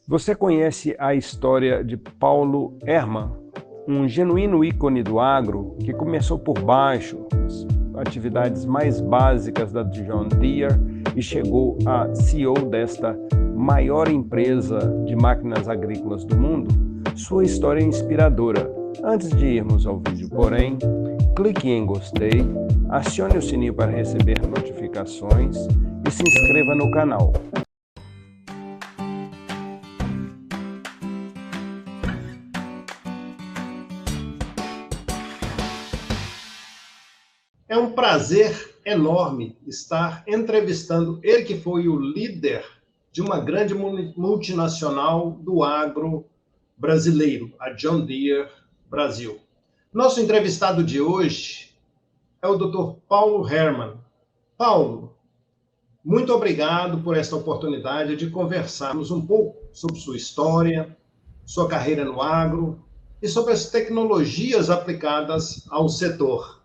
Você conhece a história de Paulo Hermann, um genuíno ícone do agro que começou por baixo, as atividades mais básicas da John Deere e chegou a CEO desta maior empresa de máquinas agrícolas do mundo? Sua história é inspiradora. Antes de irmos ao vídeo, porém, clique em gostei, acione o sininho para receber notificações e se inscreva no canal. É um prazer enorme estar entrevistando ele que foi o líder de uma grande multinacional do agro brasileiro, a John Deere Brasil. Nosso entrevistado de hoje é o Dr. Paulo Hermann. Paulo, muito obrigado por esta oportunidade de conversarmos um pouco sobre sua história, sua carreira no agro e sobre as tecnologias aplicadas ao setor.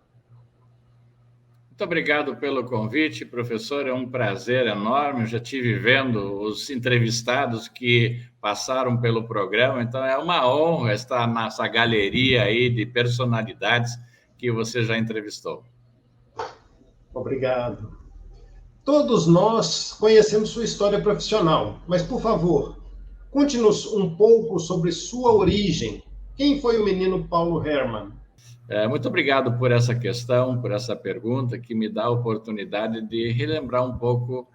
Muito obrigado pelo convite, professor. É um prazer enorme. Eu já estive vendo os entrevistados que passaram pelo programa, então é uma honra estar nessa galeria aí de personalidades que você já entrevistou. Obrigado. Todos nós conhecemos sua história profissional, mas, por favor, conte-nos um pouco sobre sua origem. Quem foi o menino Paulo Hermann? Muito obrigado por essa questão, por essa pergunta, que me dá a oportunidade de relembrar um pouco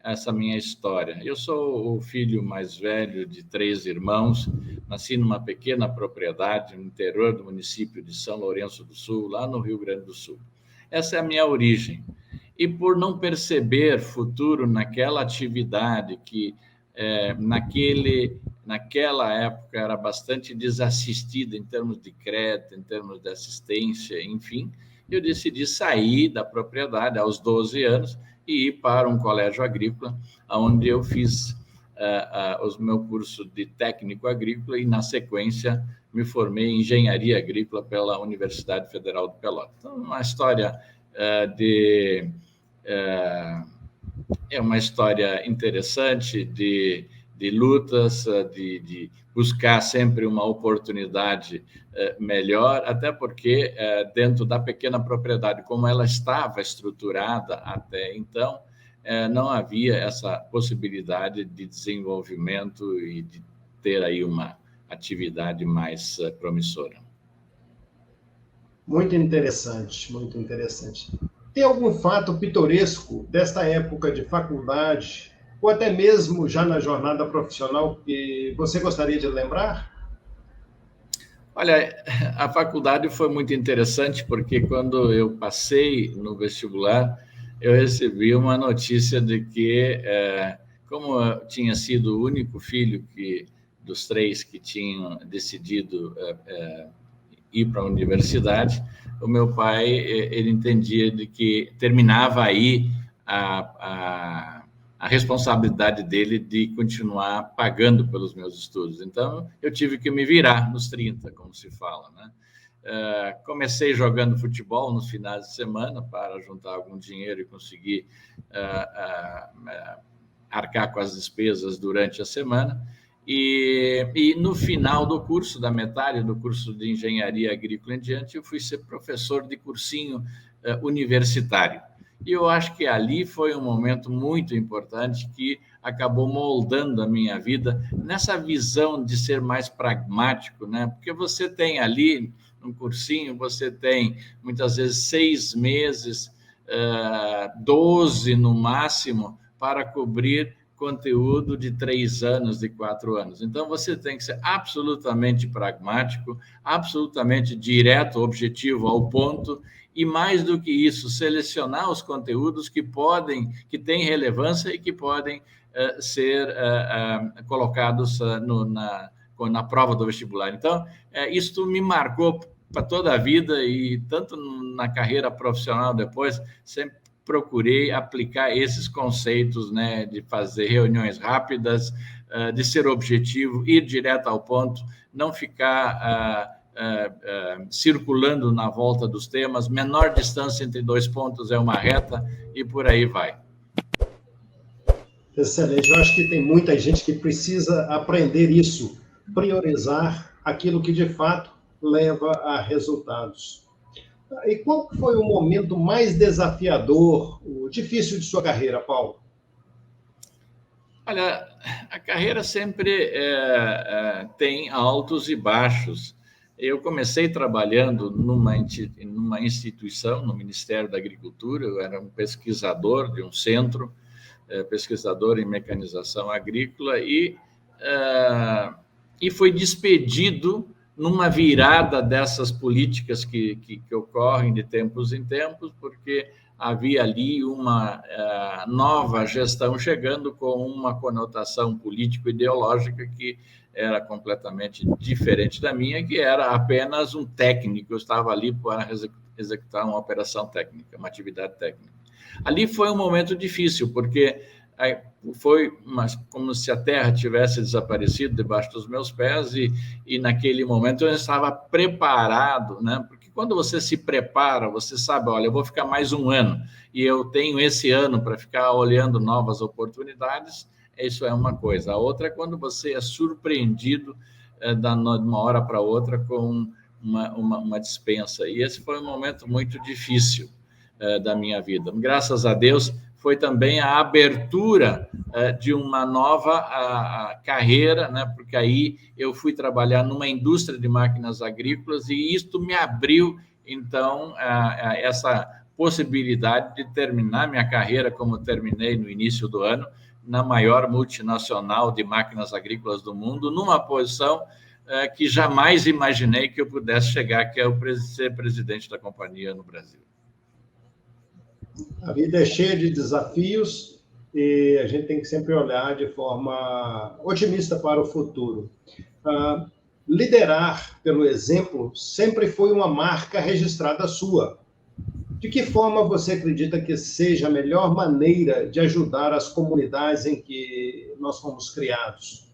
essa minha história. Eu sou o filho mais velho de 3 irmãos, nasci numa pequena propriedade no interior do município de São Lourenço do Sul, lá no Rio Grande do Sul. Essa é a minha origem. E por não perceber futuro naquela atividade que naquela época era bastante desassistida em termos de crédito, em termos de assistência, enfim, eu decidi sair da propriedade aos 12 anos e ir para um colégio agrícola, onde eu fiz o meu curso de técnico agrícola e, na sequência, me formei em engenharia agrícola pela Universidade Federal de Pelotas. Então, uma história é uma história interessante de lutas, de buscar sempre uma oportunidade melhor, até porque dentro da pequena propriedade, como ela estava estruturada até então, não havia essa possibilidade de desenvolvimento e de ter aí uma atividade mais promissora. Muito interessante, muito interessante. Tem algum fato pitoresco desta época de faculdade, ou até mesmo já na jornada profissional, que você gostaria de lembrar? Olha, a faculdade foi muito interessante, porque quando eu passei no vestibular, eu recebi uma notícia de que, como eu tinha sido o único filho dos 3 que tinham decidido ir para a universidade, o meu pai, ele entendia de que terminava aí a responsabilidade dele de continuar pagando pelos meus estudos. Então, eu tive que me virar nos 30, como se fala, né? Comecei jogando futebol nos finais de semana para juntar algum dinheiro e conseguir arcar com as despesas durante a semana. E no final do curso, da metade do curso de engenharia agrícola em diante, eu fui ser professor de cursinho universitário. E eu acho que ali foi um momento muito importante que acabou moldando a minha vida nessa visão de ser mais pragmático, né? Porque você tem ali no cursinho, você tem muitas vezes 6 meses, 12 no máximo, para cobrir conteúdo de 3 anos, de 4 anos. Então, você tem que ser absolutamente pragmático, absolutamente direto, objetivo, ao ponto, e mais do que isso, selecionar os conteúdos que têm relevância e que podem ser colocados na prova do vestibular. Então, isso me marcou para toda a vida, e tanto na carreira profissional depois, sempre procurei aplicar esses conceitos, né, de fazer reuniões rápidas, de ser objetivo, ir direto ao ponto, não ficar circulando na volta dos temas. Menor distância entre 2 pontos é uma reta, e por aí vai. Excelente. Eu acho que tem muita gente que precisa aprender isso, priorizar aquilo que de fato leva a resultados. E qual foi o momento mais desafiador, o difícil de sua carreira, Paulo? Olha, a carreira sempre tem altos e baixos. Eu comecei trabalhando numa instituição, no Ministério da Agricultura. Eu era um pesquisador de um centro, pesquisador em mecanização agrícola, e fui despedido numa virada dessas políticas que ocorrem de tempos em tempos, porque havia ali uma nova gestão chegando com uma conotação político-ideológica que era completamente diferente da minha, que era apenas um técnico. Eu estava ali para executar uma operação técnica, uma atividade técnica. Ali foi um momento difícil, porque foi como se a terra tivesse desaparecido debaixo dos meus pés, e naquele momento eu estava preparado, né? Porque quando você se prepara, você sabe, olha, eu vou ficar mais um ano, e eu tenho esse ano para ficar olhando novas oportunidades. Isso é uma coisa. A outra é quando você é surpreendido de uma hora para outra com uma dispensa. E esse foi um momento muito difícil da minha vida. Graças a Deus, foi também a abertura de uma nova carreira, né? Porque aí eu fui trabalhar numa indústria de máquinas agrícolas, e isto me abriu, então, essa possibilidade de terminar minha carreira como terminei no início do ano, na maior multinacional de máquinas agrícolas do mundo, numa posição que jamais imaginei que eu pudesse chegar, que é ser presidente da companhia no Brasil. A vida é cheia de desafios e a gente tem que sempre olhar de forma otimista para o futuro. Liderar pelo exemplo sempre foi uma marca registrada sua. De que forma você acredita que seja a melhor maneira de ajudar as comunidades em que nós fomos criados?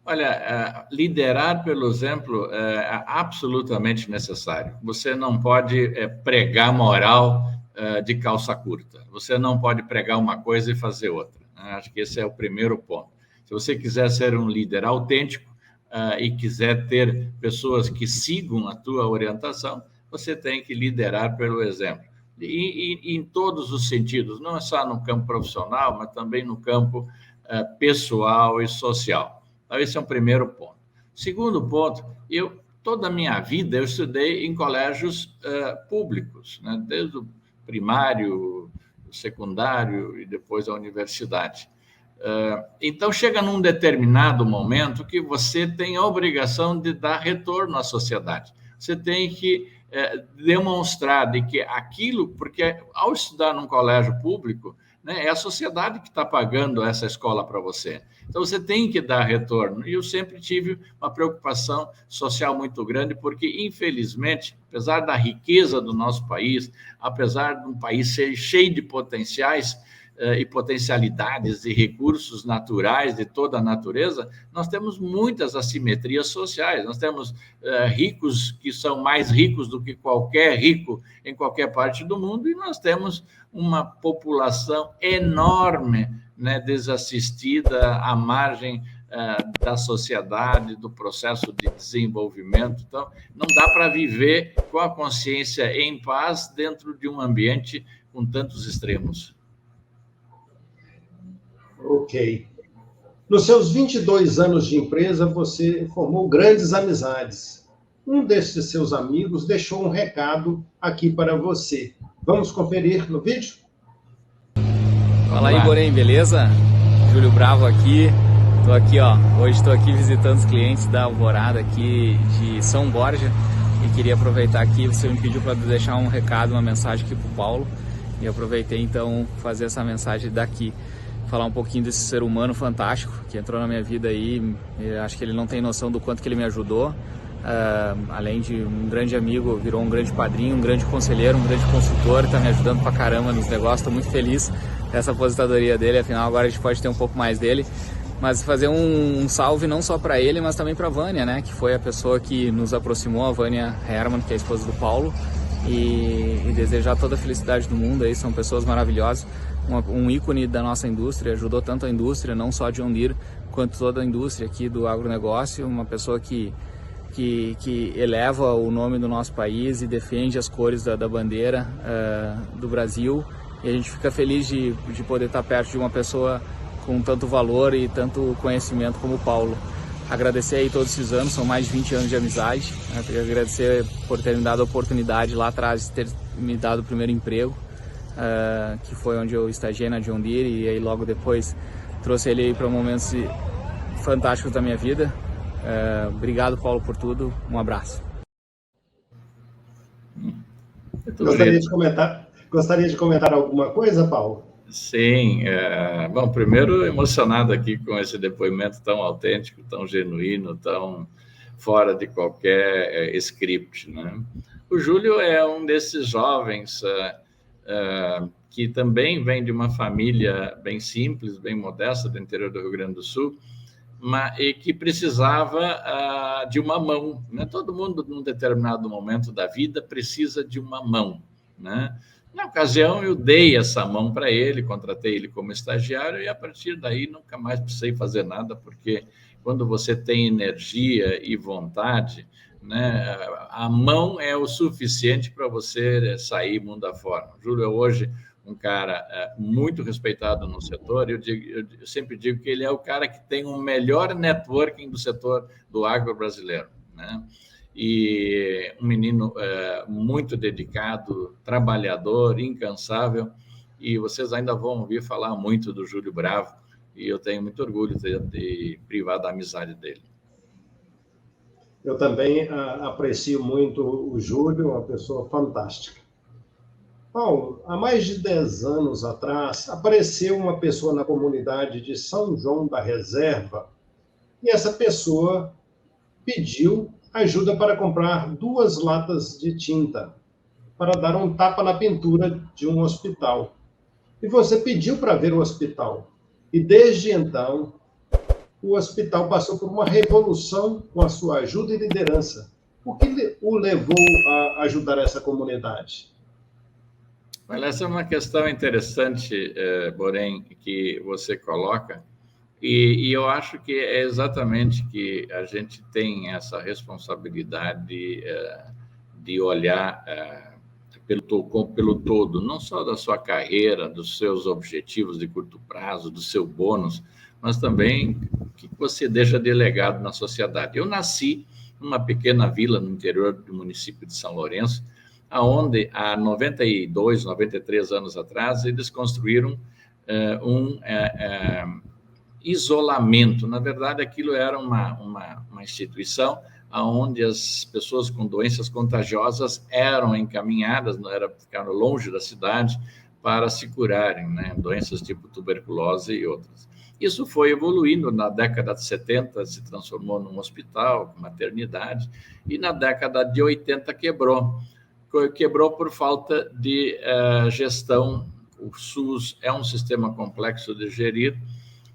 Olha, liderar pelo exemplo é absolutamente necessário. Você não pode pregar moral de calça curta. Você não pode pregar uma coisa e fazer outra. Acho que esse é o primeiro ponto. Se você quiser ser um líder autêntico e quiser ter pessoas que sigam a tua orientação, você tem que liderar pelo exemplo. E em todos os sentidos, não é só no campo profissional, mas também no campo pessoal e social. Então, esse é um primeiro ponto. Segundo ponto, toda a minha vida eu estudei em colégios públicos, né? Desde o primário, o secundário e depois a universidade. Então, chega num determinado momento que você tem a obrigação de dar retorno à sociedade. Você tem que demonstrar de que aquilo, porque ao estudar num colégio público, né, é a sociedade que está pagando essa escola para você. Então, você tem que dar retorno. E eu sempre tive uma preocupação social muito grande, porque, infelizmente, apesar da riqueza do nosso país, apesar de um país ser cheio de potenciais e potencialidades e recursos naturais de toda a natureza, nós temos muitas assimetrias sociais. Nós temos ricos que são mais ricos do que qualquer rico em qualquer parte do mundo, e nós temos uma população enorme, né, desassistida, à margem da sociedade, do processo de desenvolvimento. Então, não dá para viver com a consciência em paz dentro de um ambiente com tantos extremos. Ok. Nos seus 22 anos de empresa, você formou grandes amizades. Um desses seus amigos deixou um recado aqui para você. Vamos conferir no vídeo? Fala aí, Borém, beleza? Júlio Bravo aqui. Tô aqui, ó. Hoje estou aqui visitando os clientes da Alvorada aqui de São Borja e queria aproveitar aqui, você me pediu para deixar um recado, uma mensagem aqui pro Paulo, e eu aproveitei então fazer essa mensagem daqui. Falar um pouquinho desse ser humano fantástico que entrou na minha vida aí. Eu acho que ele não tem noção do quanto que ele me ajudou. Além de um grande amigo, virou um grande padrinho, um grande conselheiro, um grande consultor, está me ajudando pra caramba nos negócios. Estou muito feliz dessa aposentadoria dele, afinal agora a gente pode ter um pouco mais dele. Mas fazer um salve não só para ele, mas também para a Vânia, né, que foi a pessoa que nos aproximou, a Vânia Herman, que é a esposa do Paulo, e desejar toda a felicidade do mundo aí, são pessoas maravilhosas. um ícone da nossa indústria, ajudou tanto a indústria, não só a John Deere, quanto toda a indústria aqui do agronegócio, uma pessoa que eleva o nome do nosso país e defende as cores da bandeira do Brasil, e a gente fica feliz de poder estar perto de uma pessoa com tanto valor e tanto conhecimento como o Paulo. Agradecer aí todos esses anos, são mais de 20 anos de amizade, né? Queria agradecer por ter me dado a oportunidade lá atrás de ter me dado o primeiro emprego, que foi onde eu estagiei na John Deere, e aí logo depois trouxe ele aí para momentos fantásticos da minha vida. Obrigado, Paulo, por tudo. Um abraço. Gostaria de comentar alguma coisa, Paulo? Sim. Bom, primeiro, emocionado aqui com esse depoimento tão autêntico, tão genuíno, tão fora de qualquer script, né? O Júlio é um desses jovens que também vem de uma família bem simples, bem modesta, do interior do Rio Grande do Sul, e que precisava de uma mão, né? Todo mundo, num determinado momento da vida, precisa de uma mão, né? Na ocasião, eu dei essa mão para ele, contratei ele como estagiário, e a partir daí nunca mais precisei fazer nada, porque quando você tem energia e vontade, né, a mão é o suficiente para você sair mundo afora. O Júlio é hoje um cara muito respeitado no setor. Eu sempre digo que ele é o cara que tem o melhor networking do setor do agro brasileiro, né? E um menino muito dedicado, trabalhador, incansável, e vocês ainda vão ouvir falar muito do Júlio Bravo, e eu tenho muito orgulho de privar da amizade dele. Eu também aprecio muito o Júlio, uma pessoa fantástica. Paulo, há mais de 10 anos atrás, apareceu uma pessoa na comunidade de São João da Reserva, e essa pessoa pediu ajuda para comprar 2 latas de tinta para dar um tapa na pintura de um hospital. E você pediu para ver o hospital. E desde então, o hospital passou por uma revolução com a sua ajuda e liderança. O que o levou a ajudar essa comunidade? Olha, essa é uma questão interessante, porém, que você coloca. E eu acho que é exatamente que a gente tem essa responsabilidade de olhar pelo todo, não só da sua carreira, dos seus objetivos de curto prazo, do seu bônus, mas também o que você deixa de legado na sociedade. Eu nasci numa pequena vila no interior do município de São Lourenço, onde há 92, 93 anos atrás, eles construíram isolamento. Na verdade, aquilo era uma instituição onde as pessoas com doenças contagiosas eram encaminhadas, ficaram longe da cidade para se curarem, né? Doenças tipo tuberculose e outras. Isso foi evoluindo. Na década de 70 se transformou num hospital, maternidade, e na década de 80 quebrou por falta de gestão. O SUS é um sistema complexo de gerir.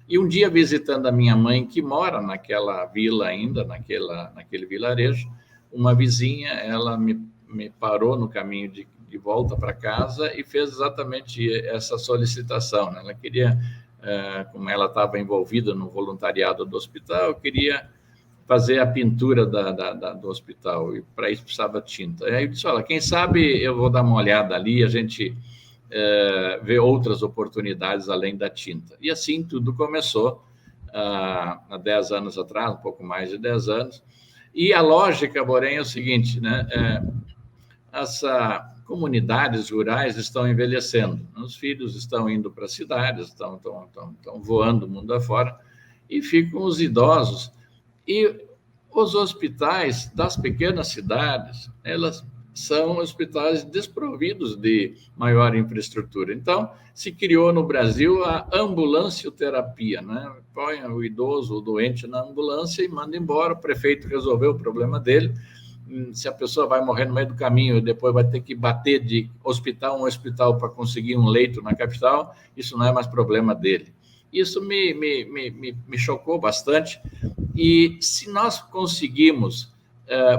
E um dia, visitando a minha mãe, que mora naquela vila ainda, naquele vilarejo, uma vizinha, ela me parou no caminho de volta para casa e fez exatamente essa solicitação, né? Ela queria, como ela estava envolvida no voluntariado do hospital, queria fazer a pintura do hospital, e para isso precisava tinta. Aí eu disse, olha, quem sabe eu vou dar uma olhada ali, a gente ver outras oportunidades além da tinta. E assim tudo começou há 10 anos atrás, um pouco mais de 10 anos. E a lógica, porém, é o seguinte, né? Essas comunidades rurais estão envelhecendo, os filhos estão indo para as cidades, estão voando mundo afora, e ficam os idosos. E os hospitais das pequenas cidades, elas são hospitais desprovidos de maior infraestrutura. Então, se criou no Brasil a ambulancioterapia, né? Põe o idoso, o doente na ambulância e manda embora. O prefeito resolveu o problema dele. Se a pessoa vai morrer no meio do caminho e depois vai ter que bater de hospital a hospital para conseguir um leito na capital, isso não é mais problema dele. Isso me chocou bastante. E se nós conseguimos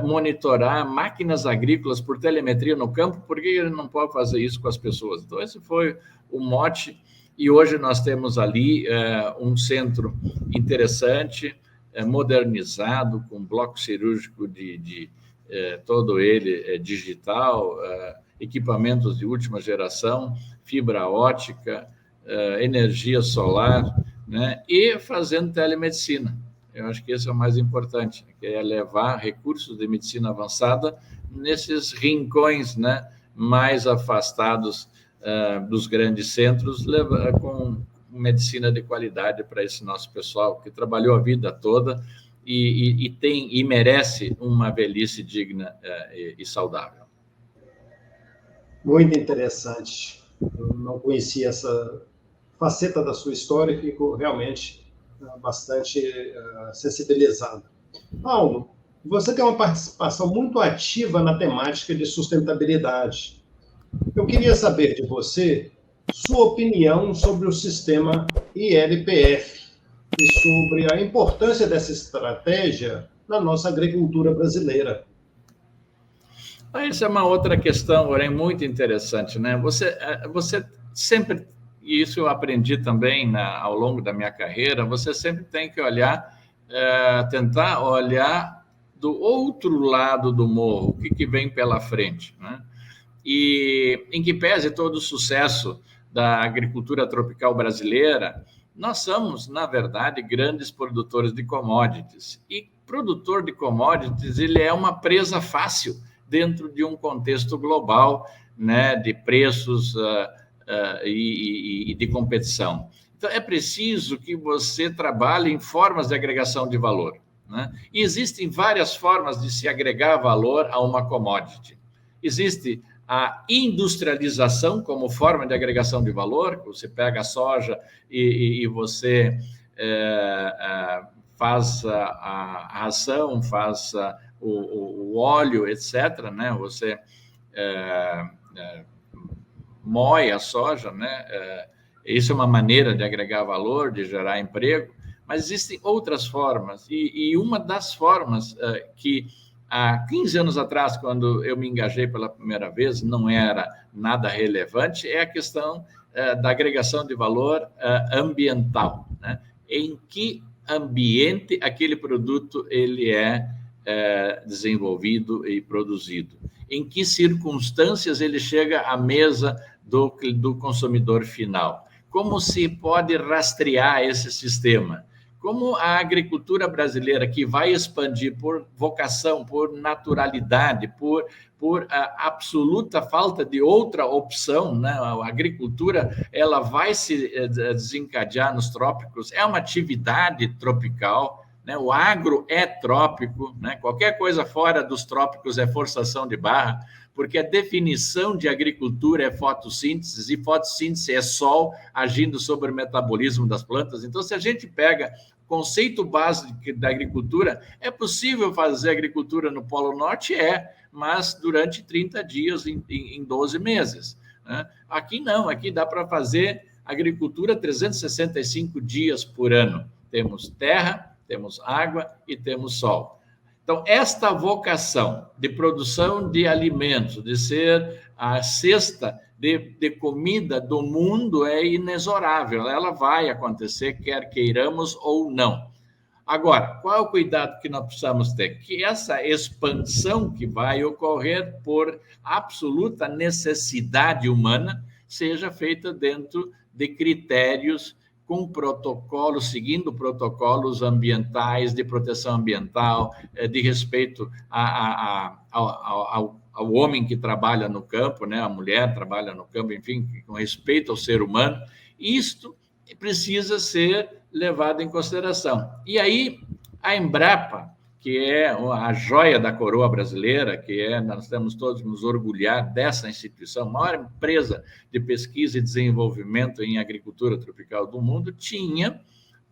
monitorar máquinas agrícolas por telemetria no campo, por que ele não pode fazer isso com as pessoas? Então, esse foi o mote E hoje nós temos ali um centro interessante, modernizado, com bloco cirúrgico de todo ele digital, equipamentos de última geração, fibra ótica, energia solar, né? E fazendo telemedicina. Eu acho que esse é o mais importante, que é levar recursos de medicina avançada nesses rincões, né, mais afastados dos grandes centros, com medicina de qualidade para esse nosso pessoal que trabalhou a vida toda e merece uma velhice digna e saudável. Muito interessante. Eu não conhecia essa faceta da sua história e fico realmente bastante sensibilizado. Paulo, você tem uma participação muito ativa na temática de sustentabilidade. Eu queria saber de você sua opinião sobre o sistema ILPF e sobre a importância dessa estratégia na nossa agricultura brasileira. Essa é uma outra questão, porém, muito interessante, né? Você sempre, e isso eu aprendi também ao longo da minha carreira, você sempre tem que olhar, tentar olhar do outro lado do morro, o que vem pela frente, né? E em que pese todo o sucesso da agricultura tropical brasileira, nós somos, na verdade, grandes produtores de commodities. E produtor de commodities, ele é uma presa fácil dentro de um contexto global, né, de preços e de competição. Então, é preciso que você trabalhe em formas de agregação de valor, né? E existem várias formas de se agregar valor a uma commodity. Existe a industrialização como forma de agregação de valor, você pega a soja e você faz a ração, faz o óleo, etc., né? Você moe a soja, né? Isso é uma maneira de agregar valor, de gerar emprego, mas existem outras formas, e uma das formas que há 15 anos atrás, quando eu me engajei pela primeira vez, não era nada relevante, é a questão da agregação de valor ambiental, né? Em que ambiente aquele produto ele é desenvolvido e produzido, em que circunstâncias ele chega à mesa do consumidor final, como se pode rastrear esse sistema. Como a agricultura brasileira, que vai expandir por vocação, por naturalidade, por absoluta falta de outra opção, né? A agricultura ela vai se desencadear nos trópicos, é uma atividade tropical, né? O agro é trópico, né? Qualquer coisa fora dos trópicos é forçação de barra, porque a definição de agricultura é fotossíntese, e fotossíntese é sol agindo sobre o metabolismo das plantas. Então, se a gente pega o conceito básico da agricultura, é possível fazer agricultura no Polo Norte? Mas durante 30 dias, em 12 meses. Né? Aqui não, aqui dá para fazer agricultura 365 dias por ano. Temos terra, temos água e temos sol. Então, esta vocação de produção de alimentos, de ser a cesta de comida do mundo é inexorável. Ela vai acontecer, quer queiramos ou não. Agora, qual é o cuidado que nós precisamos ter? Que essa expansão que vai ocorrer por absoluta necessidade humana seja feita dentro de critérios com protocolos, seguindo protocolos ambientais, de proteção ambiental, de respeito ao homem que trabalha no campo, né? A mulher trabalha no campo, enfim, com respeito ao ser humano. Isto precisa ser levado em consideração. E aí, a Embrapa, que é a joia da coroa brasileira, nós temos todos que nos orgulhar dessa instituição, a maior empresa de pesquisa e desenvolvimento em agricultura tropical do mundo, tinha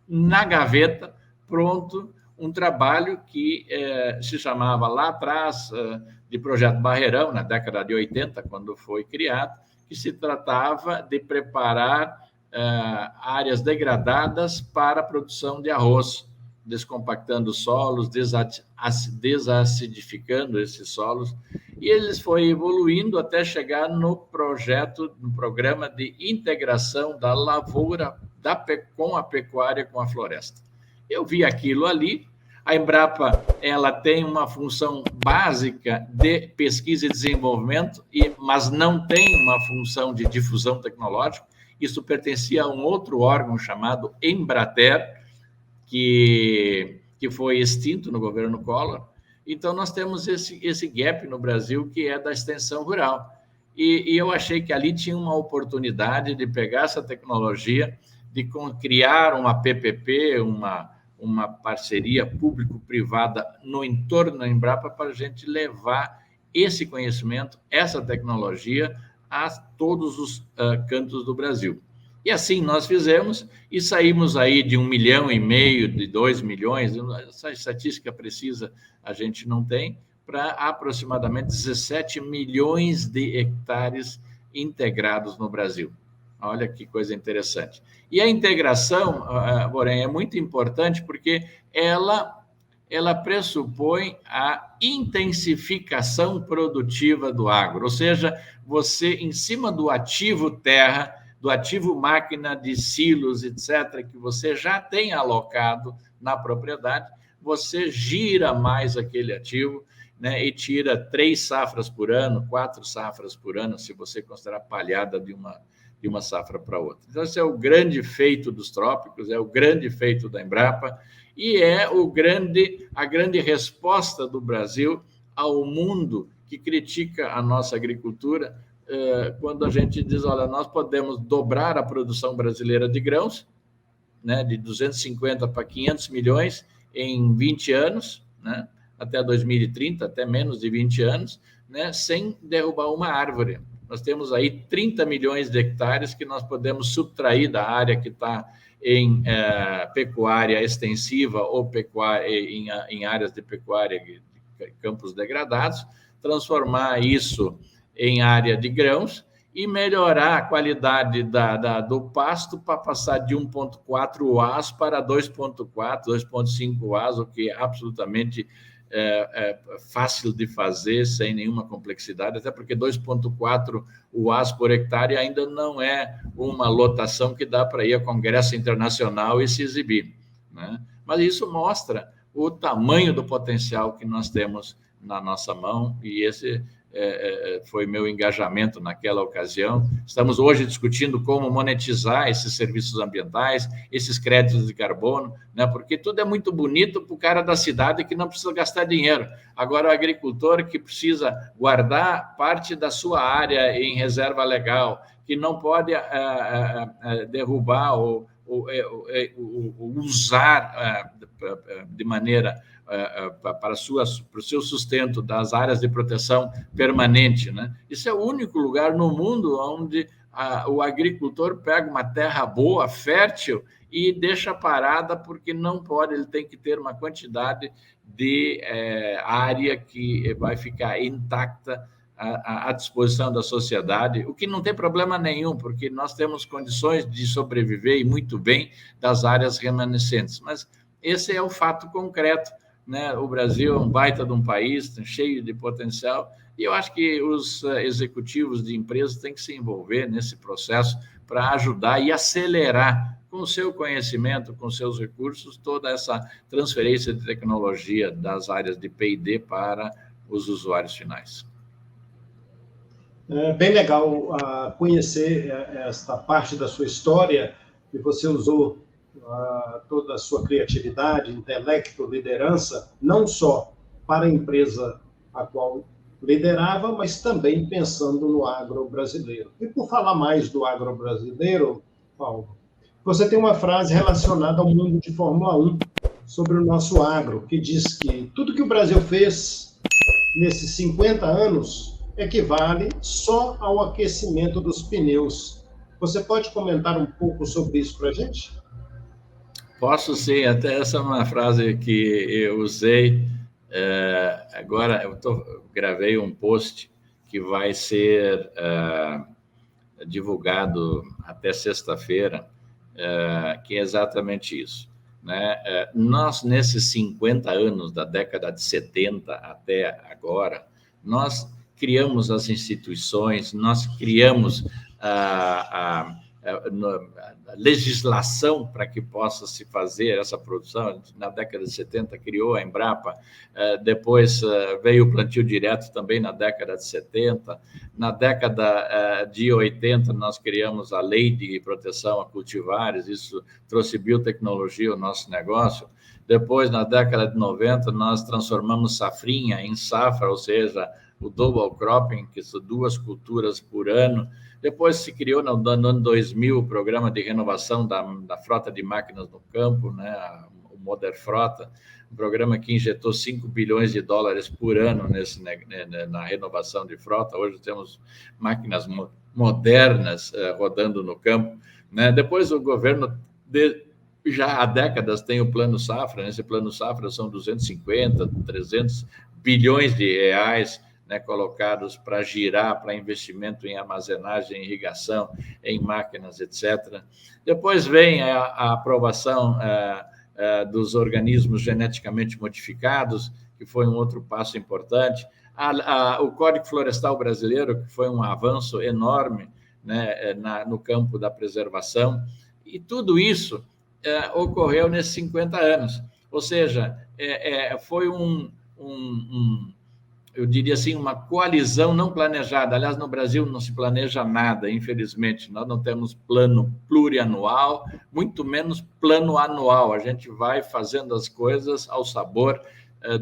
na gaveta pronto um trabalho que se chamava lá atrás de Projeto Barreirão, na década de 80, quando foi criado, que se tratava de preparar áreas degradadas para a produção de arroz, descompactando solos, desacidificando esses solos E eles foi evoluindo até chegar no programa de integração da lavoura com a pecuária, com a floresta. Eu vi aquilo ali. A Embrapa, ela tem uma função básica de pesquisa e desenvolvimento, mas não tem uma função de difusão tecnológica. Isso pertencia a um outro órgão chamado Embrater, que foi extinto no governo Collor. Então, nós temos esse gap no Brasil, que é da extensão rural. E eu achei que ali tinha uma oportunidade de pegar essa tecnologia, de criar uma PPP, uma parceria público-privada no entorno da Embrapa, para a gente levar esse conhecimento, essa tecnologia, a todos os cantos do Brasil. E assim nós fizemos, e saímos aí de 1,5 milhão, de 2 milhões, essa estatística precisa a gente não tem, para aproximadamente 17 milhões de hectares integrados no Brasil. Olha que coisa interessante. E a integração, porém, é muito importante porque ela pressupõe a intensificação produtiva do agro, ou seja, você, em cima do ativo terra, do ativo máquina de silos, etc., que você já tem alocado na propriedade, você gira mais aquele ativo, né, e tira 3 safras por ano, 4 safras por ano, se você considerar palhada de uma safra para outra. Então, esse é o grande feito dos trópicos, é o grande feito da Embrapa, e é a grande resposta do Brasil ao mundo que critica a nossa agricultura, quando a gente diz, olha, nós podemos dobrar a produção brasileira de grãos, né, de 250 para 500 milhões em 20 anos, né, até 2030, até menos de 20 anos, né, sem derrubar uma árvore. Nós temos aí 30 milhões de hectares que nós podemos subtrair da área que está em pecuária extensiva ou pecuária, em áreas de pecuária, de campos degradados, transformar isso em área de grãos e melhorar a qualidade do pasto para passar de 1,4 UAS para 2,4, 2,5 UAS, o que é absolutamente fácil de fazer, sem nenhuma complexidade, até porque 2,4 UAS por hectare ainda não é uma lotação que dá para ir a congresso internacional e se exibir, né? Mas isso mostra o tamanho do potencial que nós temos na nossa mão, e esse foi meu engajamento naquela ocasião. Estamos hoje discutindo como monetizar esses serviços ambientais, esses créditos de carbono, né? Porque tudo é muito bonito para o cara da cidade que não precisa gastar dinheiro. Agora, o agricultor que precisa guardar parte da sua área em reserva legal, que não pode derrubar ou usar de maneira para o seu sustento das áreas de proteção permanente, né? Isso é o único lugar no mundo onde o agricultor pega uma terra boa, fértil, e deixa parada porque não pode, ele tem que ter uma quantidade de área que vai ficar intacta à disposição da sociedade, o que não tem problema nenhum, porque nós temos condições de sobreviver e muito bem das áreas remanescentes, mas esse é o fato concreto, né? O Brasil é um baita de um país, cheio de potencial, e eu acho que os executivos de empresas têm que se envolver nesse processo para ajudar e acelerar, com o seu conhecimento, com seus recursos, toda essa transferência de tecnologia das áreas de P&D para os usuários finais. É bem legal conhecer esta parte da sua história, que você usou toda a sua criatividade, intelecto, liderança, não só para a empresa a qual liderava, mas também pensando no agro brasileiro. E por falar mais do agro brasileiro, Paulo, você tem uma frase relacionada ao mundo de Fórmula 1 sobre o nosso agro, que diz que tudo que o Brasil fez nesses 50 anos equivale só ao aquecimento dos pneus. Você pode comentar um pouco sobre isso para a gente? Posso sim, até essa é uma frase que eu usei. Agora eu gravei um post que vai ser divulgado até sexta-feira, que é exatamente isso, né? Nós, nesses 50 anos, da década de 70 até agora, nós criamos as instituições, nós criamos a legislação para que possa se fazer essa produção. Na década de 70 criou a Embrapa, depois veio o plantio direto também na década de 70, na década de 80 nós criamos a Lei de Proteção a Cultivares, isso trouxe biotecnologia ao nosso negócio. Depois, na década de 90, nós transformamos safrinha em safra, ou seja, o double cropping, que são 2 culturas por ano. Depois se criou no ano 2000 o programa de renovação da frota de máquinas no campo, né? O Modern Frota, um programa que injetou $5 bilhões por ano na renovação de frota. Hoje temos máquinas modernas rodando no campo, né? Depois o governo, já há décadas, tem o Plano Safra. Nesse Plano Safra são 250, 300 bilhões de reais, né, colocados para girar, para investimento em armazenagem, irrigação, em máquinas, etc. Depois vem a aprovação dos organismos geneticamente modificados, que foi um outro passo importante. O Código Florestal Brasileiro, que foi um avanço enorme, né, no campo da preservação. E tudo isso ocorreu nesses 50 anos. Ou seja, foi eu diria assim, uma coalizão não planejada. Aliás, no Brasil não se planeja nada, infelizmente. Nós não temos plano plurianual, muito menos plano anual. A gente vai fazendo as coisas ao sabor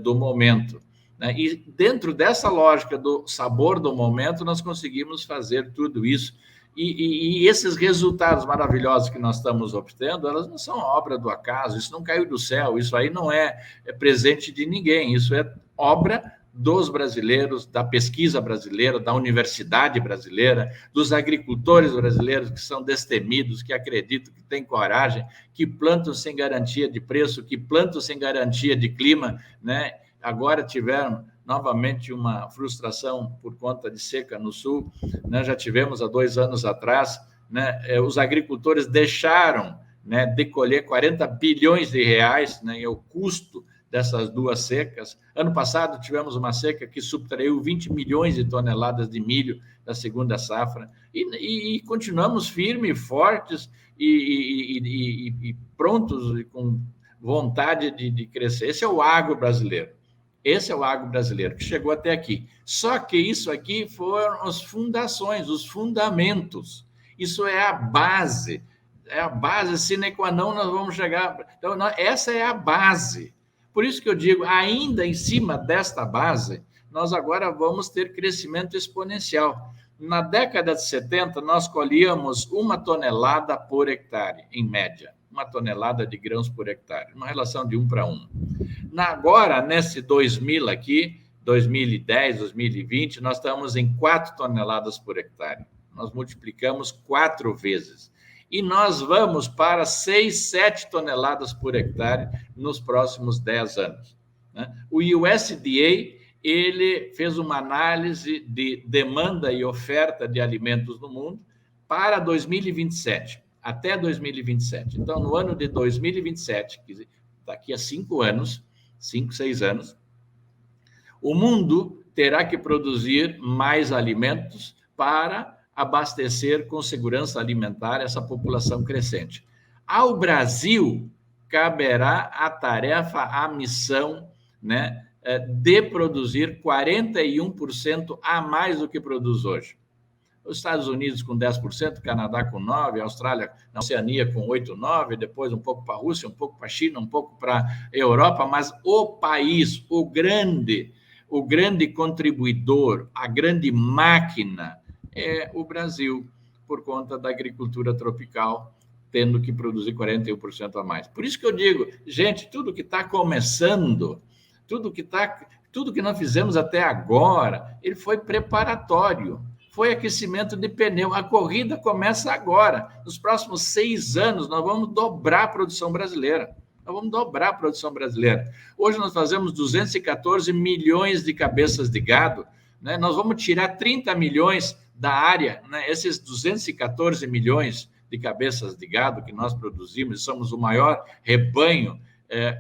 do momento, né? E dentro dessa lógica do sabor do momento, nós conseguimos fazer tudo isso. E esses resultados maravilhosos que nós estamos obtendo, elas não são obra do acaso, isso não caiu do céu, isso aí não é presente de ninguém, isso é obra dos brasileiros, da pesquisa brasileira, da universidade brasileira, dos agricultores brasileiros que são destemidos, que acreditam, que têm coragem, que plantam sem garantia de preço, que plantam sem garantia de clima, né? Agora tiveram novamente uma frustração por conta de seca no sul, né? Já tivemos há 2 anos atrás, né? Os agricultores deixaram, né, de colher 40 bilhões de reais, né, é o custo dessas 2 secas. Ano passado tivemos uma seca que subtraiu 20 milhões de toneladas de milho da segunda safra, e continuamos firmes, fortes e prontos, e com vontade de crescer. Esse é o agro brasileiro. Esse é o agro brasileiro que chegou até aqui. Só que isso aqui foram as fundações, os fundamentos. Isso é a base sine qua non, nós vamos chegar. Então, essa é a base. Por isso que eu digo, ainda em cima desta base, nós agora vamos ter crescimento exponencial. Na década de 70, nós colhíamos 1 tonelada por hectare, em média. 1 tonelada de grãos por hectare, uma relação de 1 para 1. Agora, nesse 2000 aqui, 2010, 2020, nós estamos em 4 toneladas por hectare. Nós multiplicamos 4 vezes. E nós vamos para 6, 7 toneladas por hectare nos próximos 10 anos. O USDA, ele fez uma análise de demanda e oferta de alimentos no mundo para 2027, até 2027. Então, no ano de 2027, daqui a 5 anos, 5, 6 anos, o mundo terá que produzir mais alimentos para abastecer com segurança alimentar essa população crescente. Ao Brasil, caberá a tarefa, a missão, né, de produzir 41% a mais do que produz hoje. Os Estados Unidos com 10%, Canadá com 9%, a Austrália, na Oceania com 8%, 9%, depois um pouco para a Rússia, um pouco para a China, um pouco para a Europa, mas o país, o grande contribuidor, a grande máquina é o Brasil, por conta da agricultura tropical, tendo que produzir 41% a mais. Por isso que eu digo, gente, tudo que está começando, tudo que nós fizemos até agora, ele foi preparatório, foi aquecimento de pneu. A corrida começa agora. Nos próximos 6 anos, nós vamos dobrar a produção brasileira. Hoje nós fazemos 214 milhões de cabeças de gado, né? Nós vamos tirar 30 milhões da área, né? Esses 214 milhões de cabeças de gado que nós produzimos, somos o maior rebanho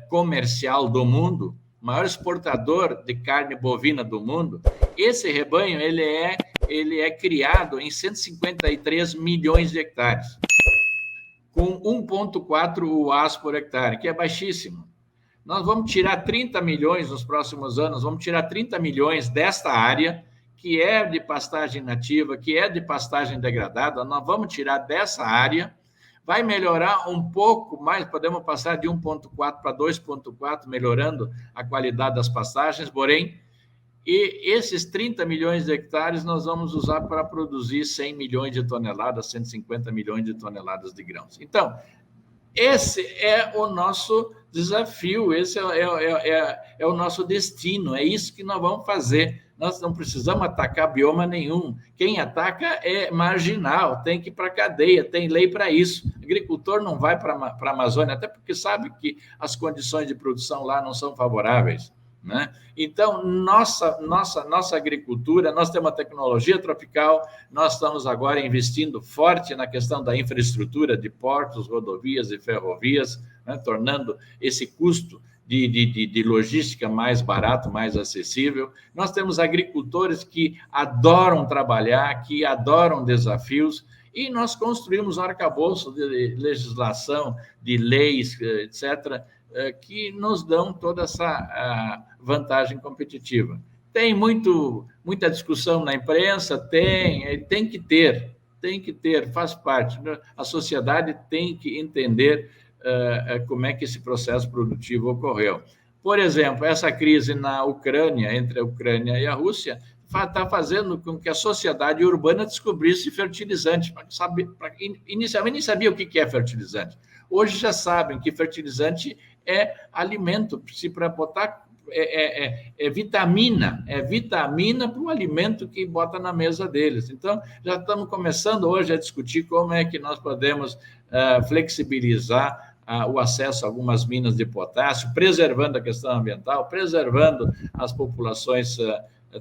comercial do mundo, maior exportador de carne bovina do mundo. Esse rebanho ele é criado em 153 milhões de hectares, com 1,4 UAs por hectare, que é baixíssimo. Nós vamos tirar 30 milhões nos próximos anos, vamos tirar 30 milhões desta área, que é de pastagem nativa, que é de pastagem degradada, nós vamos tirar dessa área. Vai melhorar um pouco mais, podemos passar de 1,4 para 2,4, melhorando a qualidade das pastagens, porém, e esses 30 milhões de hectares nós vamos usar para produzir 100 milhões de toneladas, 150 milhões de toneladas de grãos. Então, esse é o nosso desafio, esse é o nosso destino, é isso que nós vamos fazer. Nós não precisamos atacar bioma nenhum. Quem ataca é marginal, tem que ir para a cadeia, tem lei para isso. O agricultor não vai para a Amazônia, até porque sabe que as condições de produção lá não são favoráveis, né? Então, nossa agricultura, nós temos uma tecnologia tropical, nós estamos agora investindo forte na questão da infraestrutura de portos, rodovias e ferrovias, né, tornando esse custo de logística mais barato, mais acessível. Nós temos agricultores que adoram trabalhar, que adoram desafios, e nós construímos um arcabouço de legislação, de leis, etc., que nos dão toda essa vantagem competitiva. Tem muita discussão na imprensa, tem que ter, faz parte. A sociedade tem que entender como é que esse processo produtivo ocorreu. Por exemplo, essa crise na Ucrânia, entre a Ucrânia e a Rússia, está fazendo com que a sociedade urbana descobrisse fertilizante. Inicialmente nem sabia o que é fertilizante. Hoje já sabem que fertilizante é alimento, se para botar é vitamina para o alimento que bota na mesa deles. Então, já estamos começando hoje a discutir como é que nós podemos flexibilizar o acesso a algumas minas de potássio, preservando a questão ambiental, preservando as populações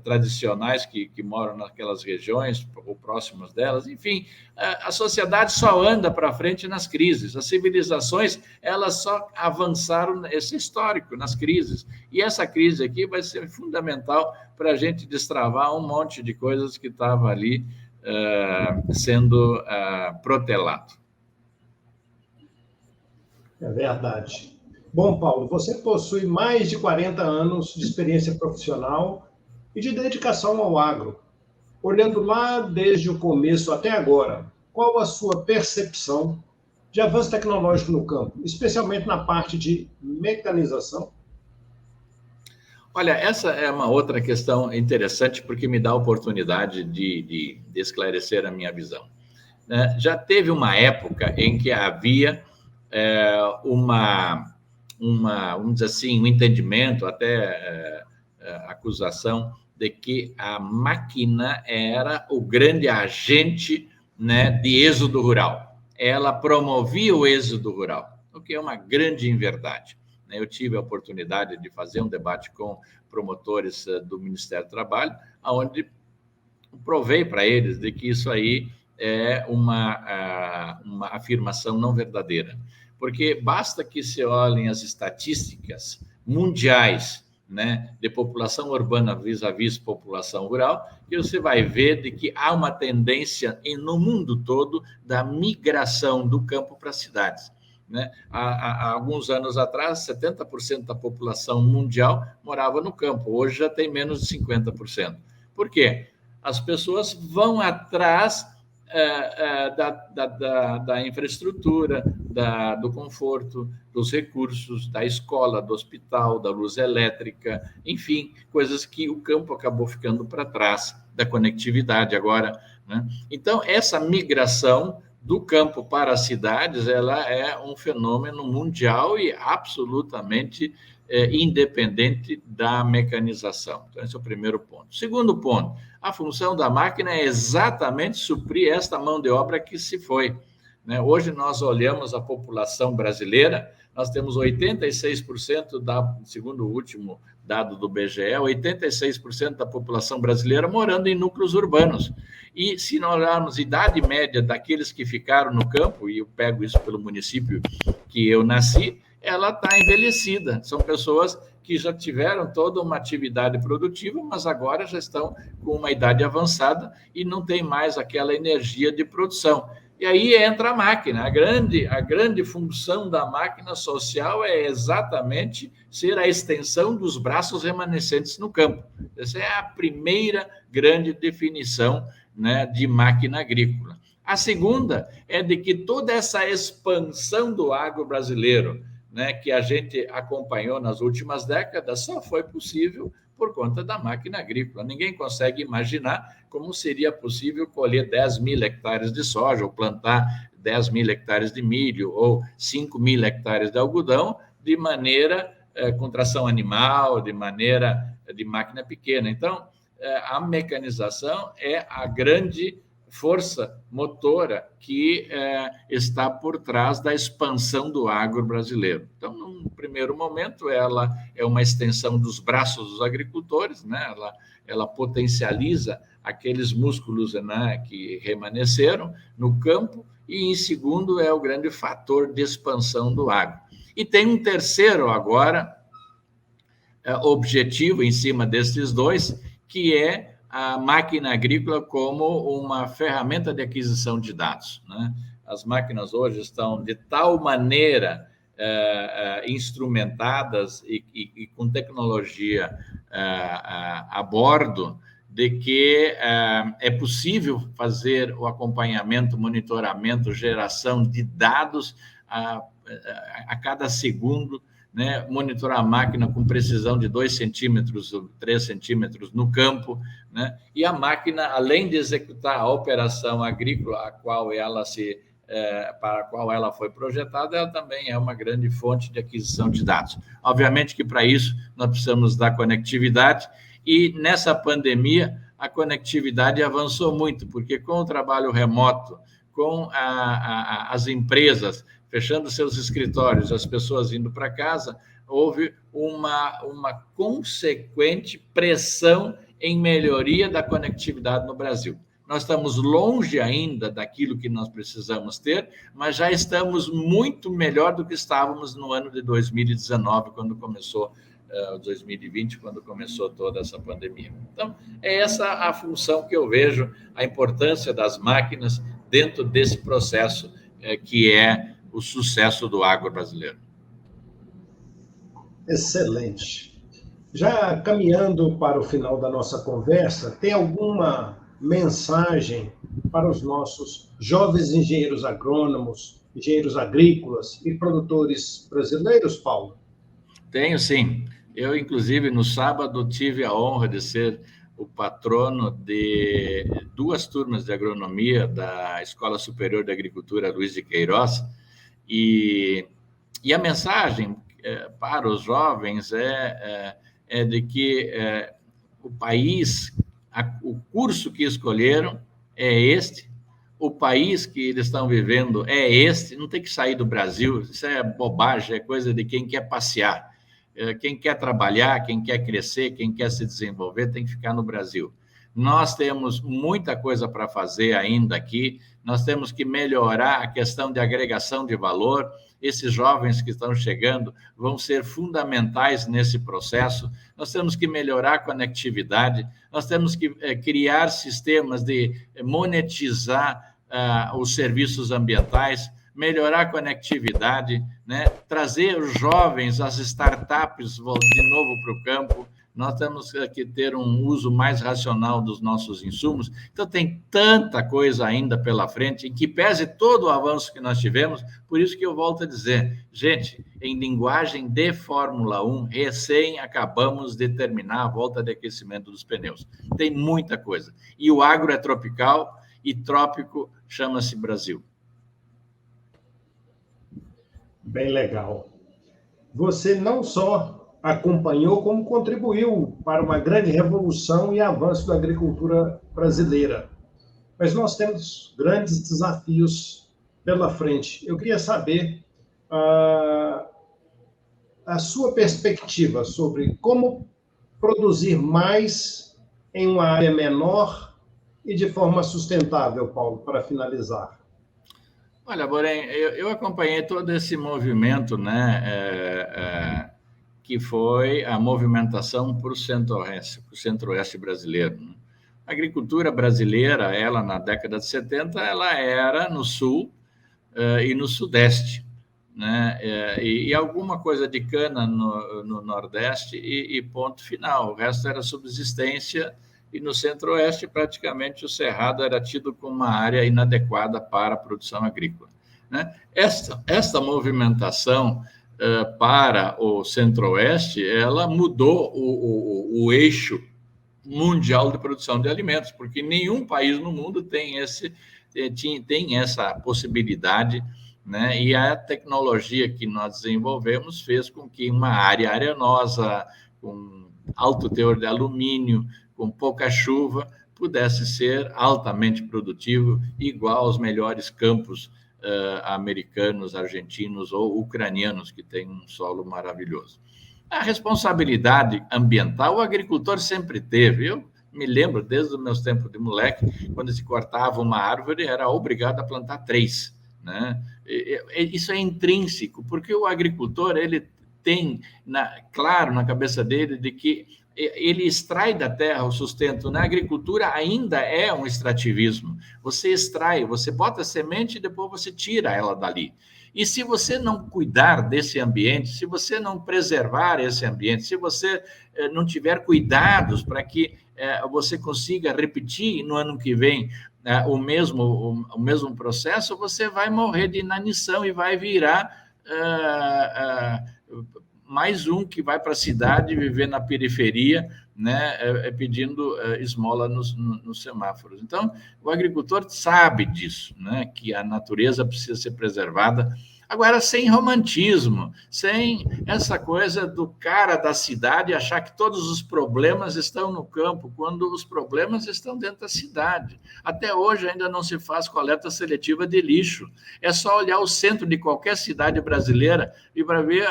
tradicionais que moram naquelas regiões ou próximas delas. Enfim, a sociedade só anda para frente nas crises. As civilizações, elas só avançaram, esse histórico, nas crises. E essa crise aqui vai ser fundamental para a gente destravar um monte de coisas que estavam ali sendo protelado. É verdade. Bom, Paulo, você possui mais de 40 anos de experiência profissional e de dedicação ao agro. Olhando lá desde o começo até agora, qual a sua percepção de avanço tecnológico no campo, especialmente na parte de mecanização? Olha, essa é uma outra questão interessante, porque me dá a oportunidade de esclarecer a minha visão. Já teve uma época em que havia vamos dizer assim, um entendimento, até acusação de que a máquina era o grande agente, né, de êxodo rural. Ela promovia o êxodo rural, o que é uma grande inverdade. Eu tive a oportunidade de fazer um debate com promotores do Ministério do Trabalho, onde provei para eles de que isso aí é uma afirmação não verdadeira. Porque basta que se olhem as estatísticas mundiais, né, de população urbana vis-à-vis população rural, que você vai ver de que há uma tendência no mundo todo da migração do campo para as cidades. Né? Há alguns anos atrás, 70% da população mundial morava no campo, hoje já tem menos de 50%. Por quê? As pessoas vão atrás da infraestrutura, do conforto, dos recursos, da escola, do hospital, da luz elétrica, enfim, coisas que o campo acabou ficando para trás, da conectividade agora, né? Então, essa migração do campo para as cidades, ela é um fenômeno mundial e absolutamente independente da mecanização. Então, esse é o primeiro ponto. Segundo ponto, a função da máquina é exatamente suprir esta mão de obra que se foi. Né? Hoje nós olhamos a população brasileira, nós temos 86%, segundo o último dado do BGE, 86% da população brasileira morando em núcleos urbanos. E se nós olharmos a idade média daqueles que ficaram no campo, e eu pego isso pelo município que eu nasci, ela está envelhecida. São pessoas que já tiveram toda uma atividade produtiva, mas agora já estão com uma idade avançada e não tem mais aquela energia de produção. E aí entra a máquina. A grande função da máquina social é exatamente ser a extensão dos braços remanescentes no campo. Essa é a primeira grande definição, né, de máquina agrícola. A segunda é de que toda essa expansão do agro brasileiro, né, que a gente acompanhou nas últimas décadas, só foi possível por conta da máquina agrícola. Ninguém consegue imaginar como seria possível colher 10.000 hectares de soja, ou plantar 10.000 hectares de milho, ou 5.000 hectares de algodão, de maneira com tração animal, de maneira de máquina pequena. Então, a mecanização é a grande força motora que está por trás da expansão do agro brasileiro. Então, num primeiro momento, ela é uma extensão dos braços dos agricultores, né? Ela potencializa aqueles músculos, né, que remanesceram no campo, e, em segundo, é o grande fator de expansão do agro. E tem um terceiro, agora, objetivo em cima desses dois, que é a máquina agrícola como uma ferramenta de aquisição de dados, né? As máquinas hoje estão de tal maneira instrumentadas e com tecnologia a bordo, de que é possível fazer o acompanhamento, monitoramento, geração de dados a cada segundo, né, monitorar a máquina com precisão de 2 centímetros ou 3 centímetros no campo, né, e a máquina, além de executar a operação agrícola para a qual ela foi projetada, ela também é uma grande fonte de aquisição de dados. Obviamente que para isso nós precisamos da conectividade, e nessa pandemia a conectividade avançou muito, porque com o trabalho remoto, com as empresas fechando seus escritórios, as pessoas indo para casa, houve uma consequente pressão em melhoria da conectividade no Brasil. Nós estamos longe ainda daquilo que nós precisamos ter, mas já estamos muito melhor do que estávamos no ano de 2019, quando começou 2020, quando começou toda essa pandemia. Então, é essa a função que eu vejo, a importância das máquinas dentro desse processo que é o sucesso do agro brasileiro. Excelente. Já caminhando para o final da nossa conversa, tem alguma mensagem para os nossos jovens engenheiros agrônomos, engenheiros agrícolas e produtores brasileiros, Paulo? Tenho, sim. Eu, inclusive, no sábado, tive a honra de ser o patrono de 2 turmas de agronomia da Escola Superior de Agricultura Luiz de Queiroz, e a mensagem para os jovens é de que o país, o curso que escolheram é este, o país que eles estão vivendo é este, não tem que sair do Brasil, isso é bobagem, é coisa de quem quer passear. Quem quer trabalhar, quem quer crescer, quem quer se desenvolver, tem que ficar no Brasil. Nós temos muita coisa para fazer ainda aqui, nós temos que melhorar a questão de agregação de valor. Esses jovens que estão chegando vão ser fundamentais nesse processo. Nós temos que melhorar a conectividade, nós temos que criar sistemas de monetizar os serviços ambientais, melhorar a conectividade, né? Trazer os jovens, as startups de novo para o campo. Nós temos que ter um uso mais racional dos nossos insumos. Então, tem tanta coisa ainda pela frente, em que pese todo o avanço que nós tivemos. Por isso que eu volto a dizer, gente, em linguagem de Fórmula 1, recém acabamos de terminar a volta de aquecimento dos pneus. Tem muita coisa. E o agro é tropical, e trópico chama-se Brasil. Bem legal. Você não só acompanhou, como contribuiu para uma grande revolução e avanço da agricultura brasileira. Mas nós temos grandes desafios pela frente. Eu queria saber a sua perspectiva sobre como produzir mais em uma área menor e de forma sustentável, Paulo, para finalizar. Olha, Borém, eu acompanhei todo esse movimento, né, que foi a movimentação para o centro-oeste brasileiro, né? A agricultura brasileira, ela na década de 70, ela era no sul e no sudeste, né? E alguma coisa de cana no nordeste e ponto final. O resto era subsistência e no centro-oeste praticamente o cerrado era tido como uma área inadequada para a produção agrícola, né? Esta movimentação para o centro-oeste, ela mudou o eixo mundial de produção de alimentos, porque nenhum país no mundo tem essa possibilidade, né? E a tecnologia que nós desenvolvemos fez com que uma área arenosa, com alto teor de alumínio, com pouca chuva, pudesse ser altamente produtivo, igual aos melhores campos americanos, argentinos ou ucranianos, que têm um solo maravilhoso. A responsabilidade ambiental o agricultor sempre teve. Eu me lembro, desde os meus tempos de moleque, quando se cortava uma árvore, era obrigado a plantar 3, né? Isso é intrínseco, porque o agricultor ele tem claro na cabeça dele de que ele extrai da terra o sustento. Na agricultura ainda é um extrativismo. Você extrai, você bota a semente e depois você tira ela dali. E se você não cuidar desse ambiente, se você não preservar esse ambiente, se você não tiver cuidados para que você consiga repetir no ano que vem o mesmo processo, você vai morrer de inanição e vai virar mais um que vai para a cidade viver na periferia, né, pedindo esmola nos semáforos. Então, o agricultor sabe disso, né, que a natureza precisa ser preservada. Agora, sem romantismo, sem essa coisa do cara da cidade achar que todos os problemas estão no campo, quando os problemas estão dentro da cidade. Até hoje ainda não se faz coleta seletiva de lixo. É só olhar o centro de qualquer cidade brasileira e para ver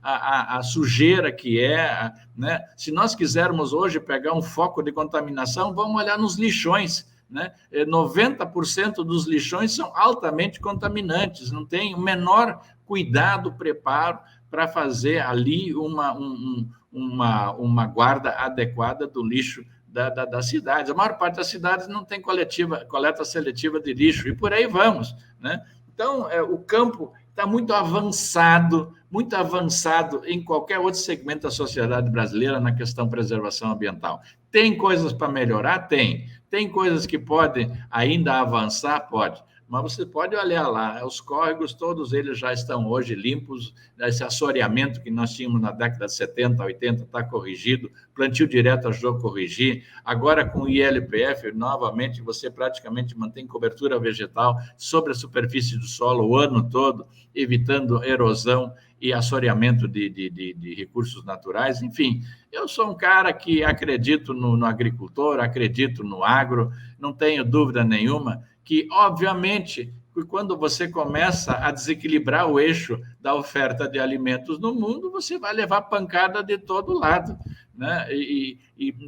a sujeira que é, né? Se nós quisermos hoje pegar um foco de contaminação, vamos olhar nos lixões, né? 90% dos lixões são altamente contaminantes, não tem o menor cuidado, preparo para fazer ali uma guarda adequada do lixo das cidades. A maior parte das cidades não tem coleta seletiva de lixo, e por aí vamos, né? Então, o campo está muito avançado em qualquer outro segmento da sociedade brasileira na questão preservação ambiental. Tem coisas para melhorar? Tem. Tem coisas que podem ainda avançar? Pode. Mas você pode olhar lá, os córregos, todos eles já estão hoje limpos, esse assoreamento que nós tínhamos na década de 70, 80 está corrigido, plantio direto ajudou a corrigir, agora com o ILPF, novamente, você praticamente mantém cobertura vegetal sobre a superfície do solo o ano todo, evitando erosão e assoreamento de recursos naturais. Enfim, eu sou um cara que acredito no agricultor, acredito no agro, não tenho dúvida nenhuma que, obviamente, quando você começa a desequilibrar o eixo da oferta de alimentos no mundo, você vai levar pancada de todo lado, né? E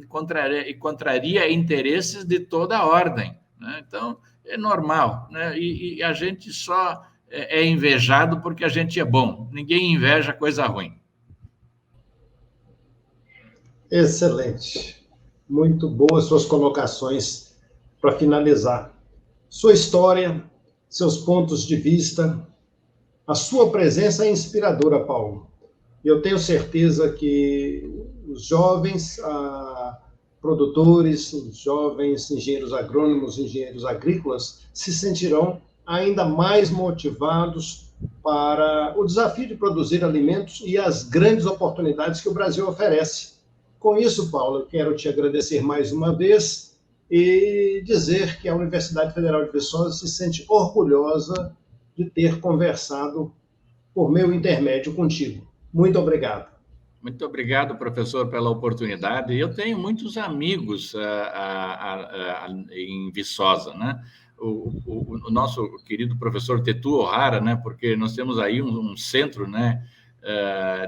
contraria interesses de toda a ordem, né? Então, é normal, né? E a gente só é invejado porque a gente é bom. Ninguém inveja coisa ruim. Excelente. Muito boas suas colocações para finalizar. Sua história, seus pontos de vista, a sua presença é inspiradora, Paulo. Eu tenho certeza que os jovens produtores, os jovens engenheiros agrônomos, engenheiros agrícolas, se sentirão ainda mais motivados para o desafio de produzir alimentos e as grandes oportunidades que o Brasil oferece. Com isso, Paulo, eu quero te agradecer mais uma vez e dizer que a Universidade Federal de Viçosa se sente orgulhosa de ter conversado por meu intermédio contigo. Muito obrigado. Muito obrigado, professor, pela oportunidade. Eu tenho muitos amigos em Viçosa, né? O nosso querido professor Tetu O'Hara, né? Porque nós temos aí um centro, né,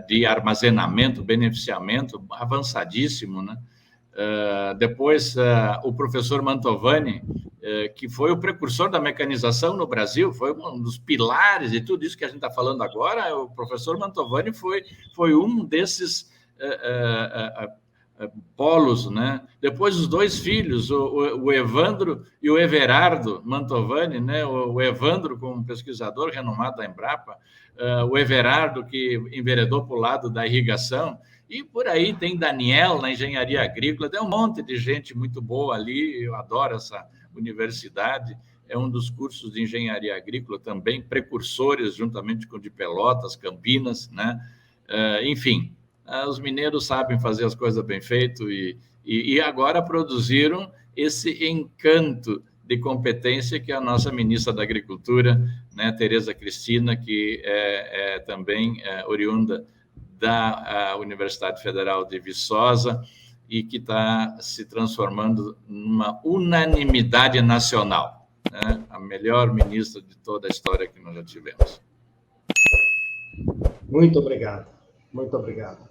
de armazenamento, beneficiamento avançadíssimo, né? Depois, o professor Mantovani, que foi o precursor da mecanização no Brasil, foi um dos pilares de tudo isso que a gente está falando agora. O professor Mantovani foi um desses polos, né? Depois, os dois filhos, o Evandro e o Everardo Mantovani, né? O Evandro, como pesquisador renomado da Embrapa, o Everardo, que enveredou para o lado da irrigação, e por aí tem Daniel na engenharia agrícola, tem um monte de gente muito boa ali. Eu adoro essa universidade, é um dos cursos de engenharia agrícola também, precursores, juntamente com o de Pelotas, Campinas, né? Enfim, os mineiros sabem fazer as coisas bem feito e agora produziram esse encanto de competência que é a nossa ministra da Agricultura, né, Tereza Cristina, que é também oriunda da Universidade Federal de Viçosa e que está se transformando numa unanimidade nacional, né? A melhor ministra de toda a história que nós já tivemos. Muito obrigado. Muito obrigado.